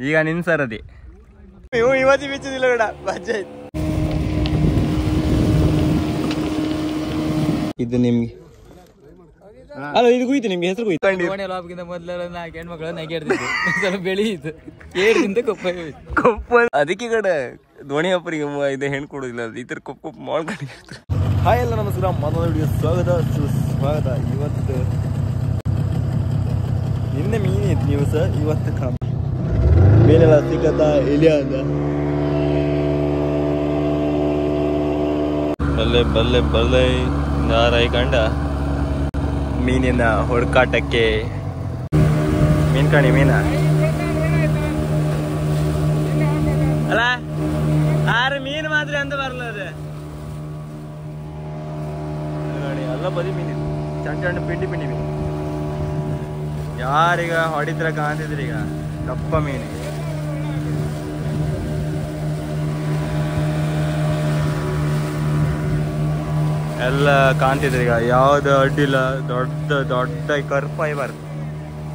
ಈಗ ನಿನ್ ಸರದಿ ನೀವು ಇವತ್ತಿ ಬಿಚ್ಚುದಿಲ್ಲ ಬೇಡ ಬಜ್ಜೆ ಇದು ನಿಮ್ಗೆ ಅಲ್ಲ ಇದು ಕುಯ್ತು ನಿಮ್ಗೆ ಹೆಸರು ಕುಯ್ತು ಮೊದಲೆಲ್ಲ 4 ಹೆಣ್ಮಕ್ಳು ನಗೆಡ್ತಿದ್ದು ಸ್ವಲ್ಪ ಬೆಳೆಯಿತು 7 ದಿನದ ಕೊಪ್ಪ ಅದಕ್ಕೆ ಕಡೆ ಧ್ವನಿ ಅಪ್ಪರಿಗೆ ಇದು ಹೆಣ್ಣು ಕೊಡೋದಿಲ್ಲ ಈ ಥರ ಕೊಪ್ಪ ಮಾಡ್ಕೊಂಡಿರ್ತಾರೆ. ಹಾಯ್ ಎಲ್ಲ ನಮಸ್ಕಾರ, ಮತ್ತೊಂದು ವಿಡಿಯೋ ಸ್ವಾಗತ. ಇವತ್ತು ನಿನ್ನೆ ಮೀನಿತ್ತು ನ್ಯೂಸ್, ಇವತ್ತು ಮೀನೆಲ್ಲ ಸಿಕ್ಕತ್ತ ಇಲ್ಲ ಅಂತ ಬಲ್ಲೆ ಬಲ್ಲೆ ಬಲ್ಲೆ ನಾರಾಯ್ಕಂಡ ಮೀನಿನ ಹುಡುಕಾಟಕ್ಕೆ. ಮೀನ್ ಕಾಣಿ ಮೀನ ಅಲ್ಲ ಆರು ಮೀನು ಮಾತ್ರ ಅಂತ ಬರಲ್ಲ ಅದು ಎಲ್ಲ ಬದಿ ಮೀನಿದೆ, ಸಣ್ಣ ಸಣ್ಣ ಪಿಂಡಿ ಮೀನು. ಯಾರೀಗ ಹೊಡಿದ್ರ ಕಾಣ್ತಿದ್ರಿ ಈಗ ದಪ್ಪ ಮೀನು. ಎಲ್ಲ ಕಾಣ್ತಿದ್ರಿ ಈಗ, ಯಾವ್ದು ಅಡ್ಡಿಲ್ಲ. ದೊಡ್ಡ ದೊಡ್ಡ ಕರ್ಪಾಯಿ ಬರ್ತದೆ,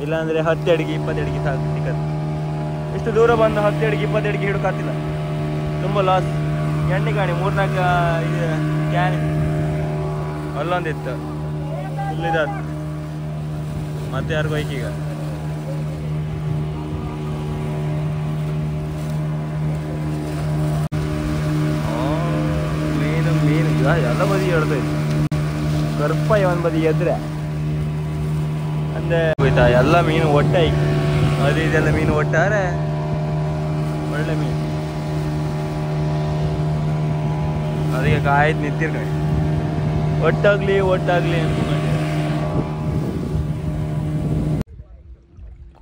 ಇಲ್ಲಾಂದ್ರೆ 10 ಅಡಿಗೆ 20 ಅಡಿಗೆ ಸಾಕು ಸಿಕ್ಕದು. ಇಷ್ಟು ದೂರ ಬಂದು 10 ಅಡಿಗೆ 20 ಅಡಿಗೆ ಹಿಡ್ಕಾತಿಲ್ಲ, ತುಂಬ ಲಾಸ್. ಎಣ್ಣೆ ಕಾಣಿ 3-4 ಇದು ಕ್ಯಾನ್ ಅಲ್ಲೊಂದಿತ್ತು ಇಲ್ಲಿದ, ಮತ್ತೆ ಯಾರಿಗೂ ಐಕೀಗ. ಮೀನು ಮೀನು ಎಲ್ಲ ಬದಿ ಹೇಳ್ತೈತಿ. ಕರ್ಪಾಯಿ ಒಂದು ಬದಿ ಎದ್ರೆ ಅಂದ್ರೆ ಹೋಯ್ತಾ ಎಲ್ಲ ಮೀನು ಒಟ್ಟಾಯಿ. ಅದು ಇದೆಲ್ಲ ಮೀನು ಒಟ್ಟಾರೆ ಒಳ್ಳೆ ಮೀನು. ಅದಕ್ಕೆ ಕಾಯ್ದು ನಿಂತಿರ್ಕಣಿ ಒಟ್ಟಾಗ್ಲಿ ಅನ್ಕೊಂಡೆ.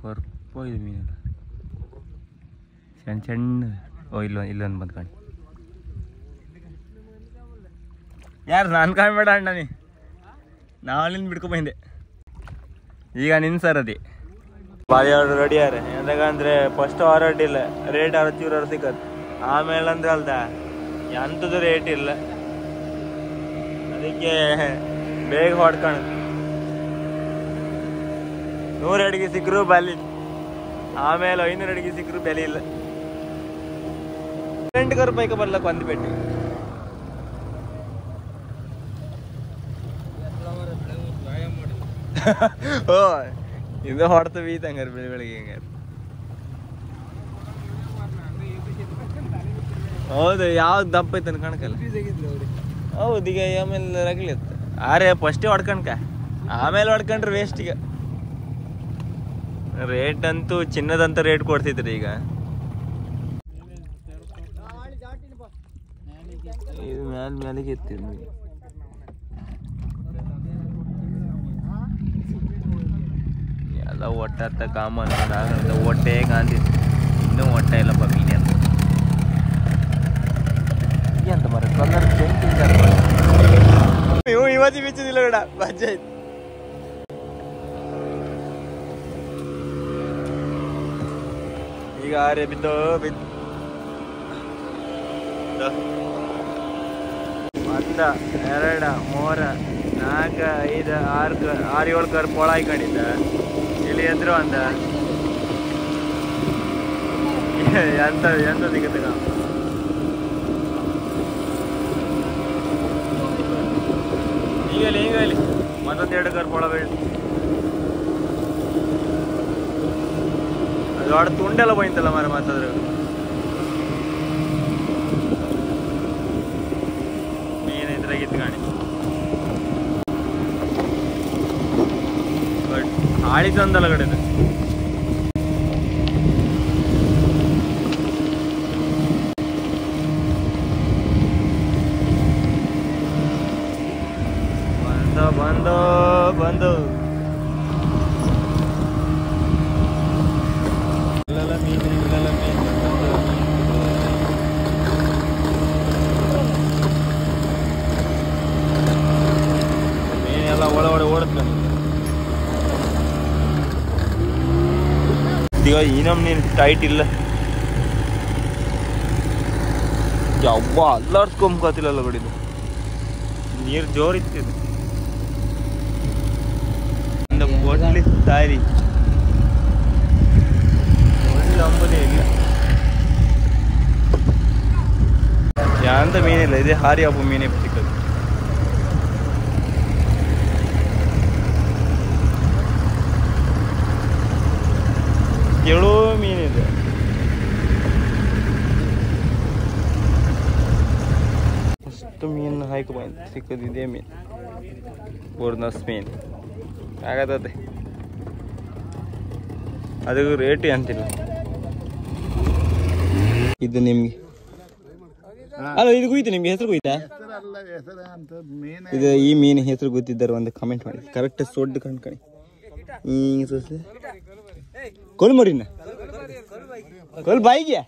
ಕೊರ್ಪೋಯ್ದು ಮೀನು ಸಣ್ಣ ಸಣ್ಣ. ಓ ಇಲ್ಲೊಂದು ಬಂದ್ಕಣಿ. ಯಾರು ನಾನು ಕಾಣ್ಬೇಡ ಅಣ್ಣ, ನಾಳಿಂದ ಬಿಡ್ಕೊಂಬಂದೆ. ಈಗ ನಿನ್ ಸರದಿ ಬಾಳಿಯಾಡು ರೆಡಿಯಾರೆ. ಎಂತಕಂದ್ರೆ ಫಸ್ಟ್ ಅಡ್ಡಿಲ್ಲ, ರೇಟ್ 60 ಸಿಕ್ಕತ್. ಆಮೇಲೆ ಅಂದ್ರೆ ಅಲ್ದ ಎಂಥದ್ದು ರೇಟ್ ಇಲ್ಲ, ಅದಕ್ಕೆ ಬೇಗ ಹೊಡ್ಕಣ. 100 ಅಡಿಗೆ ಸಿಕ್ಕರು ಬೆಲೆ, ಆಮೇಲೆ 500 ಅಡಿಗೆ ಸಿಕ್ಕರು ಬೆಲೆ ಇಲ್ಲ. 8 ರೂಪಾಯಿಗೆ ಬರ್ಲಕ್ಕ ಒಂದು ಪೆಟ್ಟಿ. ಓ ಇದು ಹೊಡ್ತ ಬೀತ ಹಂಗಾರೆ ಬೆಳಿಗ್ಗೆ ಹಂಗಾರೆ. ಹೌದು, ಯಾವ್ದು ದಪ್ಪ ಐತೆ ಕಣಕಲ್ಲ. ಹೌದು, ಈಗ ಆಮೇಲೆ ರಗಲಿ ಇತ್ತು. ಆರೆ ಫಸ್ಟೇ ಹೊಡ್ಕಣ್ಕ, ಆಮೇಲೆ ಹೊಡ್ಕೊಂಡ್ರೆ ವೇಸ್ಟ್. ಈಗ ರೇಟ್ ಅಂತೂ ಚಿನ್ನದಂತ ರೇಟ್ ಕೊಡ್ತಿದ್ರಿ. ಈಗ ಇದು ಮ್ಯಾಲಿಗೆ ಎತ್ತಿದ್ವಿ. ಎಲ್ಲ ಒಟ್ಟ ಕಾಮನ್ ಹೊಟ್ಟೆ ಕಾಂತಿತ್ತು, ಇನ್ನೂ ಹೊಟ್ಟೆ ಇಲ್ಲಪ್ಪ ಮೀನೆ ಅಂತ. ಎಂತ ಮರ ಕಲರ್ ನೀವು ಇವತ್ತಿ ಬಿಚ್ಚುದಿಲ್ಲ ಬೇಡ ಬಜ್ಜೆ ಆಯ್ತು. ಈಗ ಆರೆ ಬಿದ್ದು ಒಂದ 2 3 4 5 6 7 ಕರ್ ಪೊಳ ಹಾಕೊಂಡಿದ್ದ. ಇಲ್ಲಿ ಎದ್ರು ಅಂದ ಎಂತ ಸಿಗುತ್ತೆ. ಈಗ ಇಲ್ಲಿ ಮತ್ತೊಂದು 2 ಕರ್ ಪೊಳ ಬೇಡ. ಅದು ದೊಡ್ಡ ತುಂಡೆಲ್ಲ ಬೈತಲ್ಲ ಮರ. ಮತ್ತದ್ರ ಮೀನು ಇದ್ರಾಗ ಇತ್ಕಾಣಿ ಹಾಳಿ ತಂದಲ್ಲ ಕಡೆ. ಬಂದು ಮೀನೆಲ್ಲ ಒಳಗಡೆ ಓಡುತ್ತೆ. ಈಗ ಈ ನಮ್ನೇನು ಟೈಟ್ ಇಲ್ಲ, ಯವ್ವ ಅಲ್ಲಾಡ್ಸ್ಕೊಂಬತ್ತಿಲ್ಲ ಕಡಿದು. ನೀರು ಜೋರಿತ್ತಿದೆ. ಒಂದು ಬೋಟ್ಲಿ ಸಾರಿ ಒಳ್ಳೆ ಅಂಬುದೇ ಇಲ್ಲ. ಎಂತ ಮೀನಿಲ್ಲ, ಇದೆ ಹಾರಿ ಹಬ್ಬ ಮೀನೇ ಸಿಕ್ಕದು. ಎಳೋ ಮೀನಿದೆ. ಫಸ್ಟ್ ಮೀನು ಹಾಯ್ಕೊ ಬಂದು ಸಿಕ್ಕದು ಇದೇ ಮೀನು, ಬೋರ್ನಸ್ ಮೀನು ಆಗತ್ತೆ. ಅದು ರೇಟ್ ಅಂತಿಲ್ಲ. ಇದು ನಿಮ್ಗೆ ಅಲ್ಲ, ಇದು ಗೊತ್ತು ನಿಮ್ಗೆ ಹೆಸರು ಗೊತ್ತಾ? ಇದು ಈ ಮೀನು ಹೆಸರು ಗೊತ್ತಿದ್ದಾರೆ ಒಂದು ಕಮೆಂಟ್ ಮಾಡಿ. ಕರೆಕ್ಟ್ ಸೊಡ್ಡು ಕಣ್ಕಣಿ ಕೊಲ್ಮರಿನ ಕೊಲ್ ಬಾಯಿಗೆ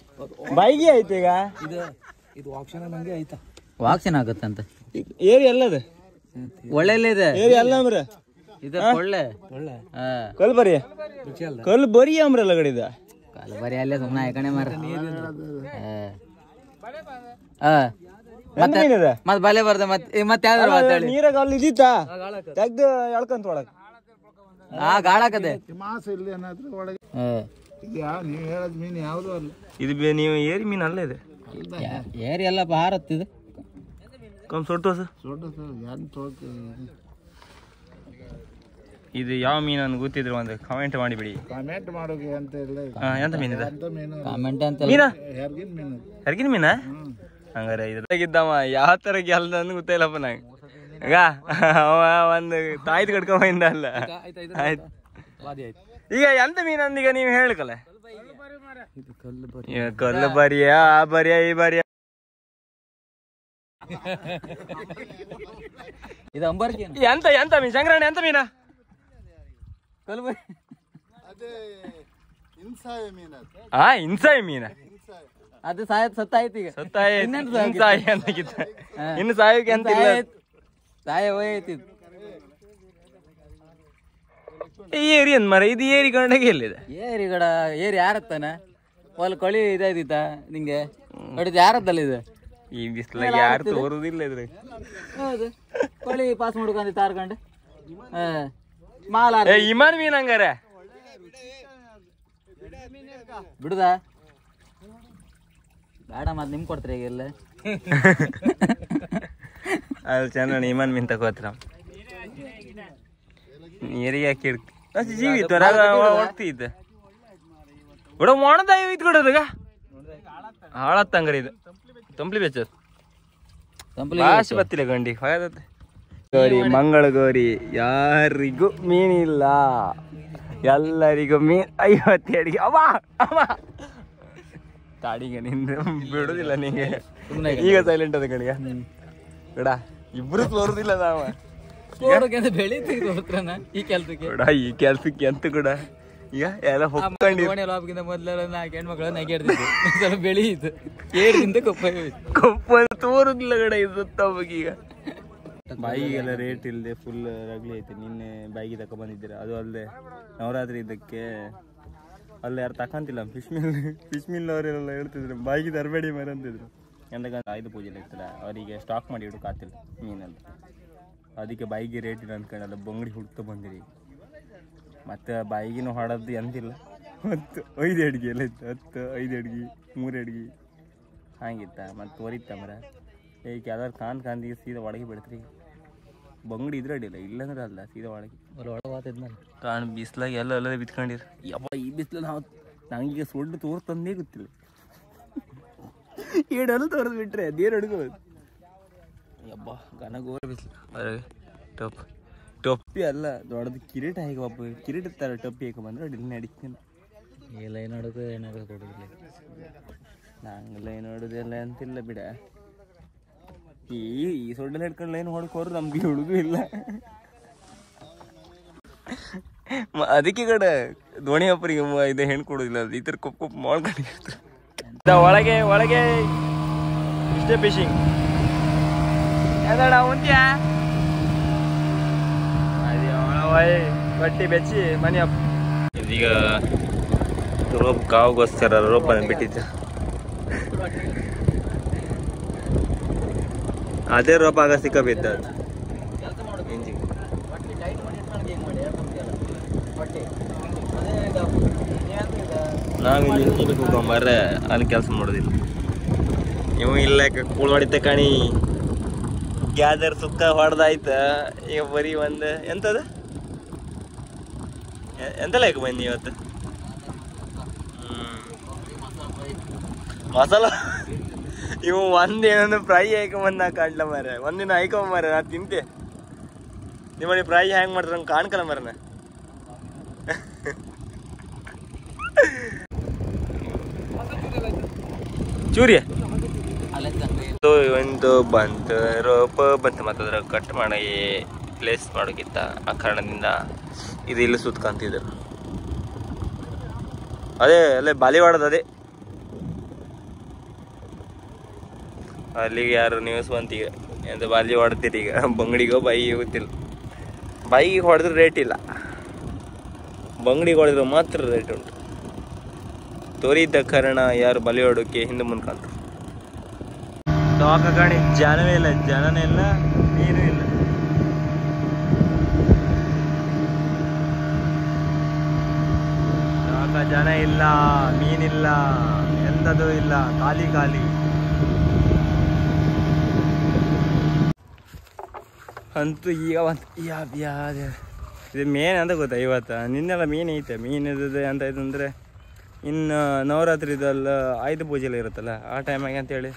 ಬಾಯಿಗೆ ಆಯ್ತು. ಈಗ ಇದು ಆಪ್ಷನ್ ನಂಗೆ ಆಯ್ತಾ ವಾಕ್ಷನ್ ಆಗತ್ತಂತ ಏರಿ ಎಲ್ಲದ ಒಳ್ಳೆಲ್ಲಿದೆ ಏರಿ ಅಲ್ಲ ಅಂಬ್ರ ಇದು ಒಳ್ಳೆ ಒಳ್ಳೆ ಕೊಲ್ ಬರಿ ಕೊಲ್ ಬರಿ ಅಂಬ್ರಲ್ಲ ಗಡಿದ ಕಲ್ ಬರಿ ಅಲ್ಲೇ ಸುಮ್ಮನೆ ಆಯ್ಕಣೆ ಮಾರ. ಮತ್ ಬಲೆ ಬರ್ದ ಮತ್ತೆ ಯಾವ್ದಾರು ನೀರಾಗ ಅಲ್ಲಿ ಇದ್ದಿತ್ತಾ ತೆಗ್ದು ಎಳ್ಕಂತ ಒಳಗ ಗಾಳಾಕದೆ ಮಾಸ ಇಲ್ಲಿ ಏನಾದ್ರು ಒಳಗೆ ನೀವು ಹೇಳದ್ ಮೀನು ಯಾವುದು ಅಲ್ಲ. ಇದು ನೀವು ಏರಿ ಮೀನು ಅಲ್ಲ ಇದೆ. ಏರಿ ಎಲ್ಲ ಹಾರತ್ತಿದೆ ಕಮ್ ಸೊಟ್ಟು ಇದು ಯಾವ ಮೀನು ಅಂತ ಗೊತ್ತಿದ್ರು ಒಂದು ಕಮೆಂಟ್ ಮಾಡಿಬಿಡಿ. ಕಮೆಂಟ್ ಮಾಡೋಕೆ ಅಂತ ಇಲ್ಲ. ಎಂತ ಮೀನಿದೆ? ಕಾಮೆಂಟ್ ಅಂತ ಮೀನಾ? ಹೆರ್ಗಿನ ಮೀನು. ಹೆರ್ಗಿನ ಮೀನಾ? ಹಂಗಾರೆ ಇದ್ರಾಗಿದ್ದವ ಯಾವ ತರ ಗೆಲ್ದ ಅಂತ ಗೊತ್ತಿಲ್ಲಪ್ಪ ನಂಗೆ. ಈಗ ಅವ ಒಂದು ತಾಯ್ದು ಕಟ್ಕೊಂಬಂದ ಅಲ್ಲ. ಆಯ್ತು ಈಗ ಎಂತ ಮೀನು ಅಂದೀಗ ನೀವು ಹೇಳ್ಕಲ್ಲ. ಕಲ್ಲು ಬರಿಯ ಆ ಬರಿಯ ಈ ಬರಿಯ ಇದು ಅಂಬರ್ಗಿ ಎಂತ ಎಂತ ಮೀನು ಸಂಗ್ರಹಣೆ ಎಂತ ಮೀನ? ಕಲ್ಬರಿ ಇನ್ಸಾಯಿ ಮೀನ. ಅದು ಸತ್ತಾಯ್ತು ಈಗ ಸತ್ತಾಯಿ ಅಂತಾಗಿತ್ತ. ಇನ್ನು ಸಾಯಕ್ಕೆ ಅಂತ ಸಾಯ ಹೋಯ್ತಿದ್ ಏರಿ ಅಂದ್ ಮರ. ಇದು ಏರಿ ಗಂಡಗೆ ಎಲ್ಲಿದೆ? ಏರಿಗಡ ಏರಿ ಯಾರತ್ತಾನ ಹೊಲ್ ಕೊಳಿ ಇದಾಯ್ತಿತ್ತ ನಿಂಗೆ ನೋಡಿದ್ ಯಾರದ್ದಲ್ಲ ಇದು? ಈ ಬಿಸ್ಲಾಗ ಯಾರು ತೋರುದಿಲ್ಲ ಇದ್ರೆ. ಹೌದು ಕೊಳಿ ಪಾಸ್ ಮಾಡ್ಕೊಂಡಿ ತಾರ್ಕೊಂಡು ಮಾಲ ಇಮಾನ್ ಮೀನ್ ಹಂಗಾರ ಬಿಡುದ ಬೇಡ ಮತ್ ನಿಮ್ ಕೊಡ್ತೀರಿ ಈಗ ಎಲ್ಲ ಅದು ಚೆನ್ನ ಇಮಾನ್ ಮೀನ್ ತಗೋತ್ರ ನೀರಿಗೆ ಹಾಕಿ ಜೀವಿ ಹೊಡ್ತಿದ್ದ ಬಿಡ ಮೊಣದ ಇದ್ ಕೊಡೋದಾಗ ಹಾಳತ್ತಂಗಾರ ಇದು ತಂಪ್ಲಿ ಬೆಚ್ಚ ಭಾಷೆ ಬತ್ತಿಲ್ಲ ಗಂಡಿ ಹೊಯದತ್ತೆ. ಗೌರಿ ಮಂಗಳ ಗೌರಿ ಯಾರಿಗೂ ಮೀನಿಲ್ಲ, ಎಲ್ಲರಿಗೂ ಮೀನ್ 52ಗೆ. ಅವ ಅವ ತಾಡಿಗೆ ನಿಂದ ಬಿಡುದಿಲ್ಲ ನಿಂಗೆ. ಈಗ ಸೈಲೆಂಟ್ ಅದ ಕಡೆಗೆ ಬಿಡ, ಇಬ್ರು ತೋರುದಿಲ್ಲ ನಾವ ಬೆಳಿ ತೋರ್ತ್ರನ ಈ ಕೆಲ್ಸಕ್ಕೆ ಬಿಡ. ಈ ಕೆಲ್ಸಕ್ಕೆ ಅಂತ ಕೂಡ ಈಗ ಎಲ್ಲ ಹೊಕ್ಕೊಂಡಿ ಮೊದ್ಲೆಲ್ಲ 4 ಹೆಣ್ಮಕ್ಳು ನಗೆಡ್ತಿದ್ರು. ಸ್ವಲ್ಪ ಬೆಳಿ ಇತ್ತು ಏರಿಂದ ಕೊಪ್ಪ ತೋರುದಿಲ್ಲ ಗಡ ಇದು ಈಗ. ಬಾಯಿಗೆಲ್ಲ ರೇಟ್ ಇಲ್ಲದೆ ಫುಲ್ ರಗ್ಲಿ ಐತಿ. ನಿನ್ನೆ ಬಾಯಿಗೆ ತಕ ಬಂದಿದ್ದೀರ. ಅದು ಅಲ್ಲದೆ ನವರಾತ್ರಿ ಇದಕ್ಕೆ ಅಲ್ಲಿ ಯಾರು ತಕಂತಿಲ್ಲ. ಫಿಶ್ ಮಿಲ್ನವರೆಲ್ಲ ಹೇಳ್ತಿದ್ರು ಬಾಯಿಗೆ ತರಬೇಡಿ ಮರ ಅಂತಿದ್ರು. ಎಂದಾಗ ಆಯುಧ ಪೂಜೆ ಇರ್ತಲ್ಲ ಅವರಿಗೆ ಸ್ಟಾಕ್ ಮಾಡಿ ಇಡೋಕ್ಕಾತಿಲ್ಲ ಮೀನಲ್ಲಿ. ಅದಕ್ಕೆ ಬಾಯಿಗೆ ರೇಟ್ ಇಲ್ಲ ಅಂದ್ಕೊಂಡಲ್ಲ ಬಂಗಡಿ ಹುಡ್ತಾ ಬಂದಿರಿ. ಮತ್ತು ಬಾಯಿಗಿನೂ ಹೊಡೋದು ಎಂತಿಲ್ಲ. 5 ಅಡ್ಗೆ ಎಲ್ಲ ಇತ್ತು. 5 ಅಡ್ಗೆ 3 ಅಡ್ಗೆ ಹಂಗಿತ್ತ. ಮತ್ತು ತೋರಿತ್ತ ಮರ ಈಗ ಯಾವ್ದಾರು ಕಾಂದಿಗೆ ಸೀದಾ ಒಳಗೆ ಬಿಡ್ತೀರಿ. ಬಂಗಡಿ ಇದ್ರೆ ಅಡ್ಡಿಲ್ಲ, ಇಲ್ಲಂದ್ರೆ ಅಲ್ಲ ಸೀದಾ ಒಳಗೆ ಕಾಣ್ ಬಿಸ್ಲಾಗ ಎಲ್ಲ ಬಿತ್ಕೊಂಡಿರಿ. ಯಪ್ಪ ಈ ಬಿಸ್ಲಲ್ಲಿ ನಂಗೆ ಸೊಡ್ಡು ತೋರ್ತಂದೇ ಗೊತ್ತಿಲ್ಲ. ಏಡಲ್ಲೂ ತೋರಿದ್ ಬಿಟ್ರೆ ಅದೇನು ಅಡ್ಕೋದು. ಯಬ್ಬ ಘನಗೋರ ಬಿಸ್ಲು. ಟೊಪ್ಪಿ ಅಲ್ಲ ದೊಡ್ಡದು ಕಿರೀಟ ಹೇಗೆ ಒಬ್ಬ ಕಿರೀಟ ತರ ಟೊಪ್ಪಿ ಹೇಗೆ ಬಂದ್ರೆ ಅಡಿಲ್ಲ ನಡೀತೀನಿ. ಎಲ್ಲ ಏನಾಡೋದು ಏನಾದ್ರು ಕೊಡೋದಿಲ್ಲ. ನಂಗೆಲ್ಲ ಏನು ನೋಡೋದಿಲ್ಲ ಅಂತಿಲ್ಲ ಬಿಡ. ಈ ಸೊಡ್ಡಲ್ಲಿ ಹಿಡ್ಕೊಂಡು ಏನು ಹೊಡ್ಕೋರು ನಮ್ಗೆ ಹುಡುಗು ಇಲ್ಲ. ಅದಕ್ಕೆ ಕಡೆ ದೋಣಿ ಅಪ್ಪರಿಗೆ ಇದು ಹೆಣ್ಣು ಕೊಡೋದಿಲ್ಲ. ಅದು ಈ ಥರ ಕೊಪ್ಪು ಮಾಡ್ಕೊಂಡಿರ್ತಾರೆ ಒಳಗೆ ಒಳಗೆ. ಇಷ್ಟೇ ಫಿಶಿಂಗ್ ಉಂತ್ಯಾ ಬಟ್ಟೆ ಬೆಚ್ಚಿ ಮನೆ ಅಪ್ಪ. ಇದೀಗ ರೋಪ್ ಕಾವುಗೋಸ್ಕರ ರೋಪನ್ನು ಬಿಟ್ಟಿದ್ದ. ಅದೇ ರೋಪ್ ಆಗ ಸಿಕ್ಕಬಿದ್ದ. ನಾವಿಲ್ಲಿ ಹೋಗ್ಕೊಂಬರ್ರೆ ಅಲ್ಲಿ ಕೆಲಸ ಮಾಡೋದಿಲ್ಲ. ಇವು ಇಲ್ಲ ಕೂಳ್ ಹೊಡಿತ ಕಣಿ ಗ್ಯಾದರ್ ಸುಕ್ಕ ಹೊಡೆದಾಯ್ತ. ಈಗ ಬರೀ ಒಂದು ಎಂತದ ಎಂತೆಲ್ಲ ಯಾಕೆ ಬನ್ನಿ ಇವತ್ತು ಮಸಾಲ ಇವು ಒಂದೇನೊಂದು ಫ್ರೈ ಹಾಕೊಂಬಂದು ನಾ ಕಾಣ್ಲ ಮಾರ ಒಂದಿನ ಹಾಕೊಂಬ ಮಾರ ನಾ ತಿಂತೆ. ನಿಮ್ಮನೆ ಫ್ರೈ ಹ್ಯಾಂಗ್ ಮಾಡ್ತಾರ ನಂಗೆ ಕಾಣ್ಕಲ್ಲ ಮಾರನ. ಚೂರಿಯ ಒಂದು ಬಂತು ರೋಪ ಬಂತು ಮತ್ತು ಅದ್ರ ಕಟ್ ಮಾಡಿ ಪ್ಲೇಸ್ ಮಾಡೋಕ್ಕಿಂತ ಆ ಕಾರಣದಿಂದ ಇದು ಇಲ್ಲಿ ಸುತ್ಕೊಂತಿದ್ರು. ಅದೇ ಅಲ್ಲೇ ಬಾಲಿವಾಡದ ಅದೇ ಅಲ್ಲಿಗೆ ಯಾರು ನ್ಯೂಸ್ ಬಂತೀಗ ಎಂತ ಬಾಲಿ ಹೊಡ್ತೀರಿ ಈಗ ಬಂಗಡಿಗೋ ಬಾಯಿಗೆ ಗೊತ್ತಿಲ್ಲ. ಬಾಯಿಗೆ ಹೊಡೆದ್ರೆ ರೇಟ್ ಇಲ್ಲ, ಬಂಗಡಿಗೆ ಹೊಡೆದ್ರೆ ಮಾತ್ರ ರೇಟ್ ಉಂಟು. ತೋರಿದ್ದ ಕಾರಣ ಯಾರು ಬಲಿ ಹೊಡೋಕೆ ಹಿಂದೆ ಮುಂದ್ಕಂತ ಕಣಿ ಜನವೇ ಇಲ್ಲ, ಜನನೇ ಇಲ್ಲ, ನೀರು ಇಲ್ಲ. ಜನ ಇಲ್ಲ, ಮೀನಿಲ್ಲ, ಎಂಥದ್ದು ಇಲ್ಲ, ಖಾಲಿ ಖಾಲಿ. ಅಂತೂ ಈಗ ಇದು ಮೇನ್ ಅಂತ ಗೊತ್ತಾ ಇವತ್ತು. ನಿನ್ನೆಲ್ಲ ಮೀನು ಐತೆ, ಮೀನಿದೆ ಅಂತ ಇದಂದರೆ ಇನ್ನು ನವರಾತ್ರಿದೆಲ್ಲ ಆಯುಧ ಪೂಜೆ ಎಲ್ಲ ಇರುತ್ತಲ್ಲ ಆ ಟೈಮಾಗೆ ಅಂತೇಳಿ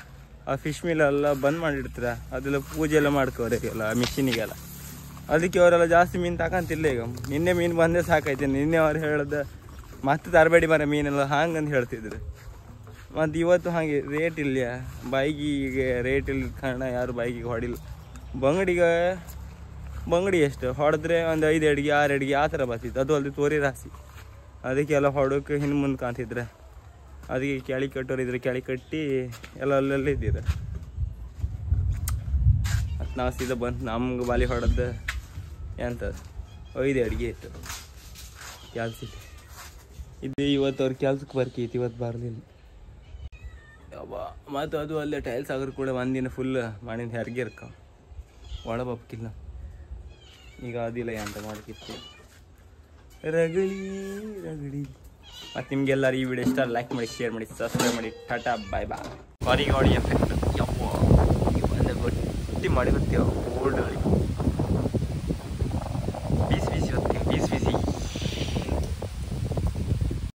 ಆ ಫಿಶ್ ಮಿಲೆಲ್ಲ ಬಂದ್ ಮಾಡಿರ್ತಾರೆ. ಅದೆಲ್ಲ ಪೂಜೆ ಎಲ್ಲ ಮಾಡ್ಕೋರಿಗೆಲ್ಲ ಮಿಷಿನಿಗೆಲ್ಲ. ಅದಕ್ಕೆ ಅವರೆಲ್ಲ ಜಾಸ್ತಿ ಮೀನು ತಗೊಂತಿಲ್ಲ. ಈಗ ನಿನ್ನೆ ಮೀನು ಬಂದೇ ಸಾಕೈತೆ. ನಿನ್ನೆ ಅವ್ರು ಹೇಳ್ದೆ ಮತ್ತೆ ತರಬೇಡಿ ಮರ ಮೀನೆಲ್ಲ ಹಂಗಂತ ಹೇಳ್ತಿದ್ರು. ಮತ್ತು ಇವತ್ತು ಹಾಗೆ ರೇಟ್ ಇಲ್ಲ, ಬೈಕಿಗೆ ರೇಟ್ ಇಲ್ಲ ಕಾರಣ ಯಾರು ಬೈಕಿಗೆ ಹೊಡಿಲ್ಲ. ಬಂಗಡಿ ಎಷ್ಟು ಹೊಡೆದ್ರೆ ಒಂದು 5 ಅಡಿಗೆ 6 ಅಡಿಗೆ ಆ ಥರ ಬರ್ತಿತ್ತು. ಅದು ಅಲ್ಲದೆ ತೋರಿ ರಾಸಿ, ಅದಕ್ಕೆಲ್ಲ ಹೊಡೋಕೆ ಹಿಂದೆ ಮುಂದೆ ಕಾಣ್ತಿದ್ರೆ ಅದಕ್ಕೆ ಕೆಳಿ ಕಟ್ಟೋರಿದ್ರೆ ಕೆಳಿ ಕಟ್ಟಿ ಎಲ್ಲ ಅಲ್ಲೆಲ್ಲ ಇದ್ದಿದೆ. ಮತ್ತು ನಾವು ಸೀದಾ ಬಂತು ನಮ್ಗೆ ಬಾಲಿ ಹೊಡೆದು ಎಂಥದ್ದು 5 ಅಡಿಗೆ ಇತ್ತು ಕೆಲ್ಸ ಇದು. ಇವತ್ತು ಅವ್ರು ಕೆಲ್ಸಕ್ಕೆ ಬರ್ಕೈತಿ, ಇವತ್ತು ಬರಲಿಲ್ಲ ಯವ್ವ. ಮತ್ತು ಅದು ಅಲ್ಲೇ ಟೈಲ್ಸ್ ಆಗೋರು ಕೂಡ ಒಂದಿನ ಫುಲ್ ಮಾಡಿದ ಹೆರಿಗೆ ಇರ್ಕ ಒಳ ಬಪ್ಕಿಲ್ಲ. ಈಗ ಅದಿಲ್ಲ ಅಂತ ಮಾಡ್ಕಿತ್ತು ರಗಳಿ. ಮತ್ತು ನಿಮ್ಗೆಲ್ಲರೂ ಈ ವಿಡಿಯೋ ಇಷ್ಟ ಲೈಕ್ ಮಾಡಿ, ಶೇರ್ ಮಾಡಿ, ಸಬ್ಸ್ಕ್ರೈಬ್ ಮಾಡಿ. ಟಾಟಾ ಬಾಯ್ ಬಾಯ್. ಹೊರಗೆ ಎಫೆಕ್ಟ್ ಯವ್ವ ಗಟ್ಟಿ ಮಾಡಿ ಬರ್ತೀವಿ ಓಲ್ಡ್